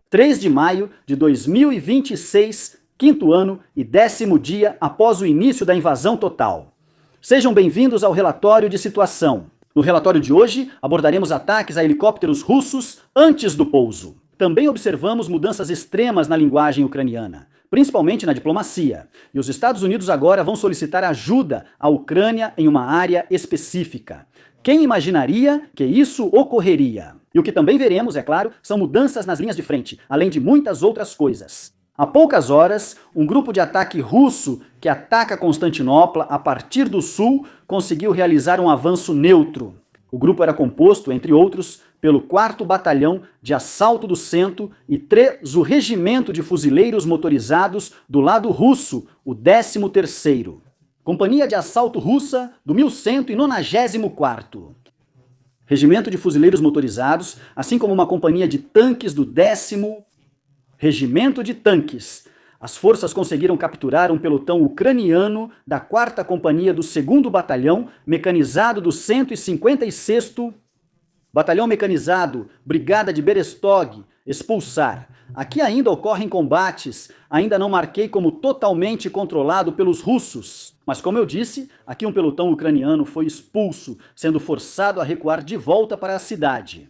3 de maio de 2026, quinto ano e 10º dia após o início da invasão total. Sejam bem-vindos ao relatório de situação. No relatório de hoje, abordaremos ataques a helicópteros russos antes do pouso. Também observamos mudanças extremas na linguagem ucraniana, principalmente na diplomacia. E os Estados Unidos agora vão solicitar ajuda à Ucrânia em uma área específica. Quem imaginaria que isso ocorreria? E o que também veremos, é claro, são mudanças nas linhas de frente, além de muitas outras coisas. Há poucas horas, um grupo de ataque russo que ataca Constantinopla a partir do sul conseguiu realizar um avanço neutro. O grupo era composto, entre outros, pelo 4º Batalhão de Assalto do Centro e o Regimento de Fuzileiros Motorizados do lado russo, o 13º. Companhia de Assalto Russa do 1194º. Regimento de Fuzileiros Motorizados, assim como uma companhia de tanques do 10º Regimento de Tanques. As forças conseguiram capturar um pelotão ucraniano da 4ª Companhia do 2º Batalhão Mecanizado do 156º Batalhão Mecanizado, Brigada de Berestog, expulsar. Aqui ainda ocorrem combates, ainda não marquei como totalmente controlado pelos russos. Mas como eu disse, aqui um pelotão ucraniano foi expulso, sendo forçado a recuar de volta para a cidade.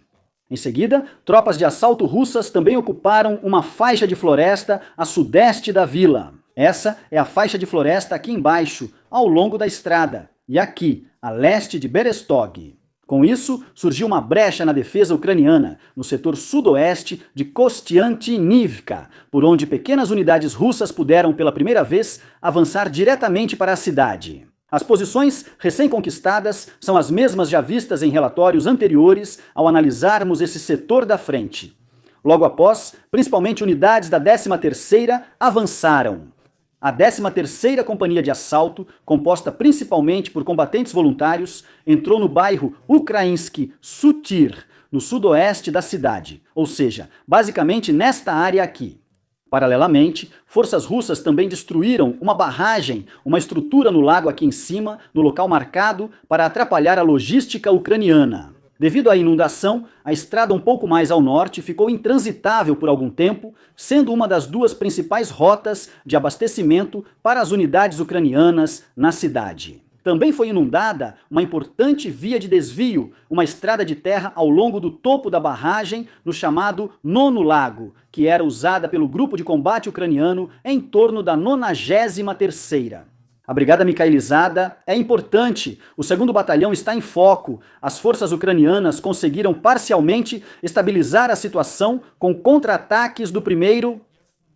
Em seguida, tropas de assalto russas também ocuparam uma faixa de floresta a sudeste da vila. Essa é a faixa de floresta aqui embaixo, ao longo da estrada, e aqui, a leste de Berestog. Com isso, surgiu uma brecha na defesa ucraniana, no setor sudoeste de Kostiantynivka, por onde pequenas unidades russas puderam, pela primeira vez, avançar diretamente para a cidade. As posições recém-conquistadas são as mesmas já vistas em relatórios anteriores ao analisarmos esse setor da frente. Logo após, principalmente unidades da 13ª avançaram. A 13ª Companhia de Assalto, composta principalmente por combatentes voluntários, entrou no bairro Ukrainsky Sutir, no sudoeste da cidade, ou seja, basicamente nesta área aqui. Paralelamente, forças russas também destruíram uma barragem, uma estrutura no lago aqui em cima, no local marcado para atrapalhar a logística ucraniana. Devido à inundação, a estrada um pouco mais ao norte ficou intransitável por algum tempo, sendo uma das duas principais rotas de abastecimento para as unidades ucranianas na cidade. Também foi inundada uma importante via de desvio, uma estrada de terra ao longo do topo da barragem, no chamado Nono Lago, que era usada pelo grupo de combate ucraniano em torno da 93ª. A Brigada Mikhailizada é importante, o 2º Batalhão está em foco, as forças ucranianas conseguiram parcialmente estabilizar a situação com contra-ataques do 1º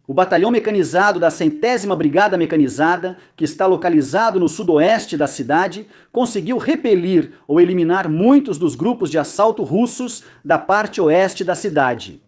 O Batalhão Mecanizado da 100ª Brigada Mecanizada, que está localizado no sudoeste da cidade, conseguiu repelir ou eliminar muitos dos grupos de assalto russos da parte oeste da cidade.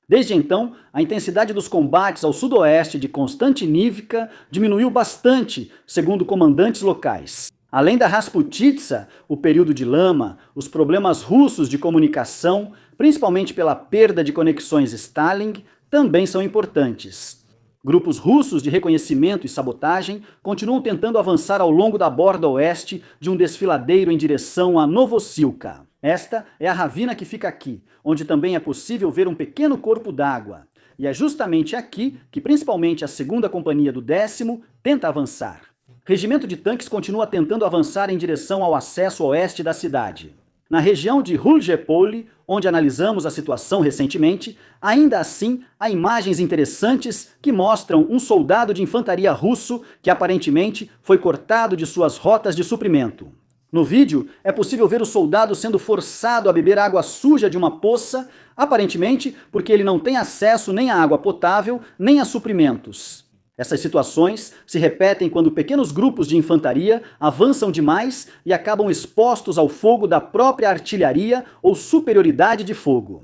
Desde então, a intensidade dos combates ao sudoeste de Konstantinivka diminuiu bastante, segundo comandantes locais. Além da Rasputitsa, o período de lama, os problemas russos de comunicação, principalmente pela perda de conexões Starlink, também são importantes. Grupos russos de reconhecimento e sabotagem continuam tentando avançar ao longo da borda oeste de um desfiladeiro em direção a Novosilka. Esta é a ravina que fica aqui, onde também é possível ver um pequeno corpo d'água. E é justamente aqui que principalmente a 2ª Companhia do 10º tenta avançar. Regimento de tanques continua tentando avançar em direção ao acesso oeste da cidade. Na região de Rulgepoli, onde analisamos a situação recentemente, ainda assim há imagens interessantes que mostram um soldado de infantaria russo que aparentemente foi cortado de suas rotas de suprimento. No vídeo, é possível ver o soldado sendo forçado a beber água suja de uma poça, aparentemente porque ele não tem acesso nem à água potável, nem a suprimentos. Essas situações se repetem quando pequenos grupos de infantaria avançam demais e acabam expostos ao fogo da própria artilharia ou superioridade de fogo.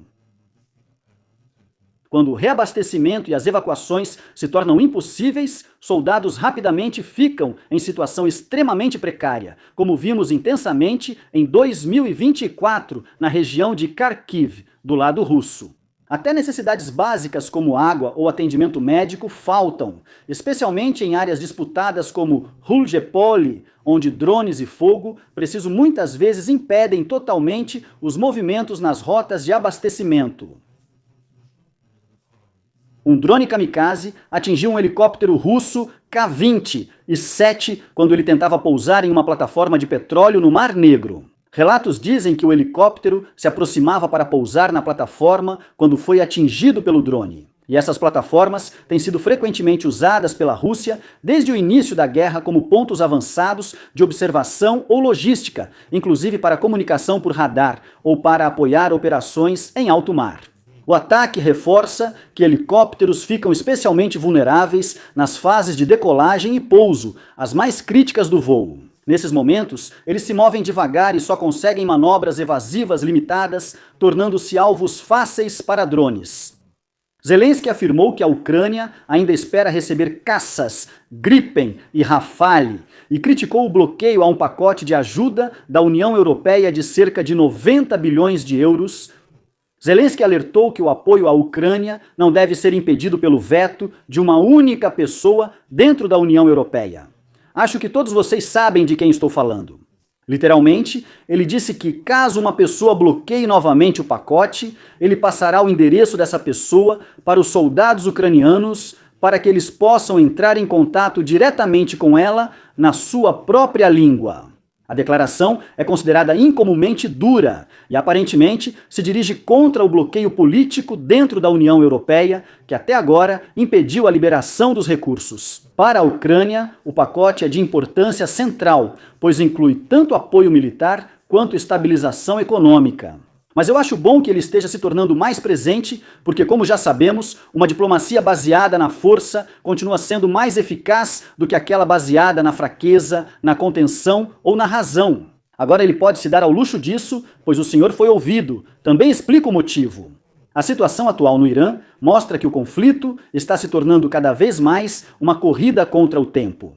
Quando o reabastecimento e as evacuações se tornam impossíveis, soldados rapidamente ficam em situação extremamente precária, como vimos intensamente em 2024 na região de Kharkiv, do lado russo. Até necessidades básicas como água ou atendimento médico faltam, especialmente em áreas disputadas como Rulgepoli, onde drones e fogo preciso muitas vezes impedem totalmente os movimentos nas rotas de abastecimento. Um drone kamikaze atingiu um helicóptero russo K-20 e 7 quando ele tentava pousar em uma plataforma de petróleo no Mar Negro. Relatos dizem que o helicóptero se aproximava para pousar na plataforma quando foi atingido pelo drone. E essas plataformas têm sido frequentemente usadas pela Rússia desde o início da guerra como pontos avançados de observação ou logística, inclusive para comunicação por radar ou para apoiar operações em alto mar. O ataque reforça que helicópteros ficam especialmente vulneráveis nas fases de decolagem e pouso, as mais críticas do voo. Nesses momentos, eles se movem devagar e só conseguem manobras evasivas limitadas, tornando-se alvos fáceis para drones. Zelensky afirmou que a Ucrânia ainda espera receber caças, Gripen e Rafale, e criticou o bloqueio a um pacote de ajuda da União Europeia de cerca de 90 bilhões de euros. Zelensky alertou que o apoio à Ucrânia não deve ser impedido pelo veto de uma única pessoa dentro da União Europeia. Acho que todos vocês sabem de quem estou falando. Literalmente, ele disse que caso uma pessoa bloqueie novamente o pacote, ele passará o endereço dessa pessoa para os soldados ucranianos para que eles possam entrar em contato diretamente com ela na sua própria língua. A declaração é considerada incomumente dura e aparentemente se dirige contra o bloqueio político dentro da União Europeia, que até agora impediu a liberação dos recursos. Para a Ucrânia, o pacote é de importância central, pois inclui tanto apoio militar quanto estabilização econômica. Mas eu acho bom que ele esteja se tornando mais presente, porque, como já sabemos, uma diplomacia baseada na força continua sendo mais eficaz do que aquela baseada na fraqueza, na contenção ou na razão. Agora ele pode se dar ao luxo disso, pois o senhor foi ouvido. Também explica o motivo. A situação atual no Irã mostra que o conflito está se tornando cada vez mais uma corrida contra o tempo.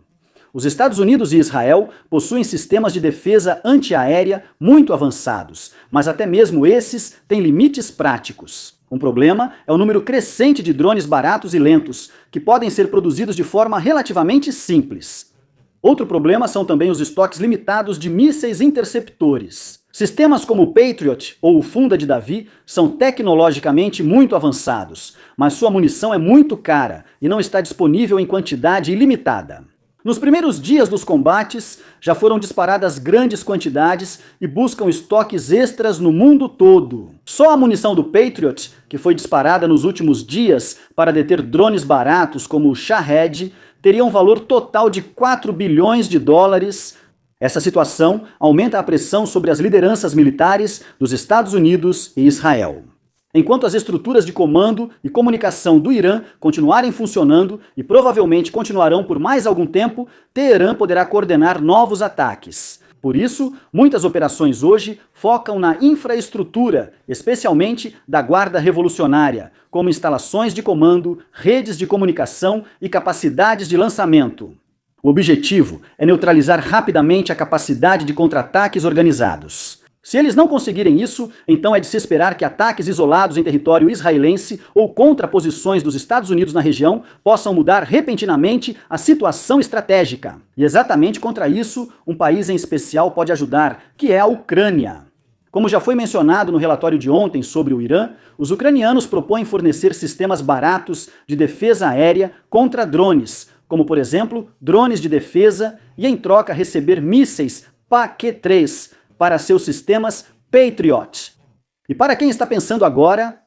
Os Estados Unidos e Israel possuem sistemas de defesa antiaérea muito avançados, mas até mesmo esses têm limites práticos. Um problema é o número crescente de drones baratos e lentos, que podem ser produzidos de forma relativamente simples. Outro problema são também os estoques limitados de mísseis interceptores. Sistemas como o Patriot ou o Funda de Davi são tecnologicamente muito avançados, mas sua munição é muito cara e não está disponível em quantidade ilimitada. Nos primeiros dias dos combates, já foram disparadas grandes quantidades e buscam estoques extras no mundo todo. Só a munição do Patriot, que foi disparada nos últimos dias para deter drones baratos como o Shahed, teria um valor total de 4 bilhões de dólares. Essa situação aumenta a pressão sobre as lideranças militares dos Estados Unidos e Israel. Enquanto as estruturas de comando e comunicação do Irã continuarem funcionando e provavelmente continuarão por mais algum tempo, Teherã poderá coordenar novos ataques. Por isso, muitas operações hoje focam na infraestrutura, especialmente da Guarda Revolucionária, como instalações de comando, redes de comunicação e capacidades de lançamento. O objetivo é neutralizar rapidamente a capacidade de contra-ataques organizados. Se eles não conseguirem isso, então é de se esperar que ataques isolados em território israelense ou contra posições dos Estados Unidos na região possam mudar repentinamente a situação estratégica. E exatamente contra isso, um país em especial pode ajudar, que é a Ucrânia. Como já foi mencionado no relatório de ontem sobre o Irã, os ucranianos propõem fornecer sistemas baratos de defesa aérea contra drones, como por exemplo, drones de defesa, e em troca receber mísseis PAC-3, para seus sistemas Patriot. E para quem está pensando agora,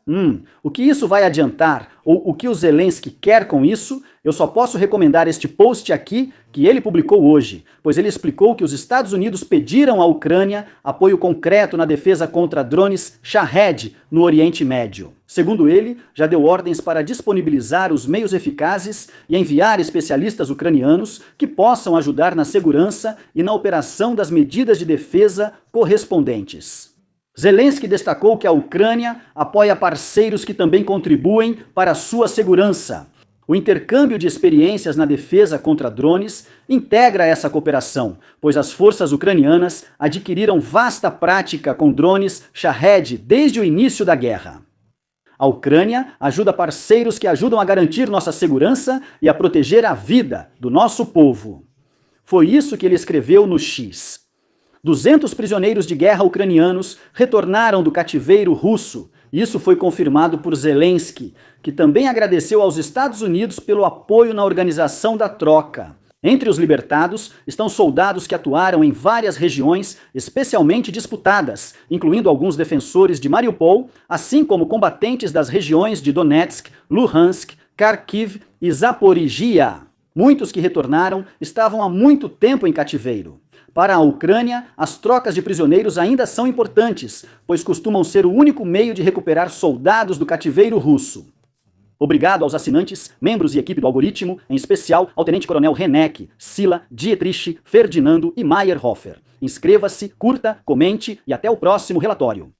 o que isso vai adiantar ou o que o Zelensky quer com isso, eu só posso recomendar este post aqui que ele publicou hoje, pois ele explicou que os Estados Unidos pediram à Ucrânia apoio concreto na defesa contra drones Shahed no Oriente Médio. Segundo ele, já deu ordens para disponibilizar os meios eficazes e enviar especialistas ucranianos que possam ajudar na segurança e na operação das medidas de defesa correspondentes. Zelensky destacou que a Ucrânia apoia parceiros que também contribuem para a sua segurança. O intercâmbio de experiências na defesa contra drones integra essa cooperação, pois as forças ucranianas adquiriram vasta prática com drones Shahed desde o início da guerra. A Ucrânia ajuda parceiros que ajudam a garantir nossa segurança e a proteger a vida do nosso povo. Foi isso que ele escreveu no X. 200 prisioneiros de guerra ucranianos retornaram do cativeiro russo Isso foi confirmado por Zelensky, que também agradeceu aos Estados Unidos pelo apoio na organização da troca. Entre os libertados estão soldados que atuaram em várias regiões especialmente disputadas, incluindo alguns defensores de Mariupol, assim como combatentes das regiões de Donetsk, Luhansk, Kharkiv e Zaporizhia. Muitos que retornaram estavam há muito tempo em cativeiro. Para a Ucrânia, as trocas de prisioneiros ainda são importantes, pois costumam ser o único meio de recuperar soldados do cativeiro russo. Obrigado aos assinantes, membros e equipe do Algoritmo, em especial ao Tenente-Coronel Renek, Sila, Dietrich, Ferdinando e Meyerhofer. Inscreva-se, curta, comente e até o próximo relatório.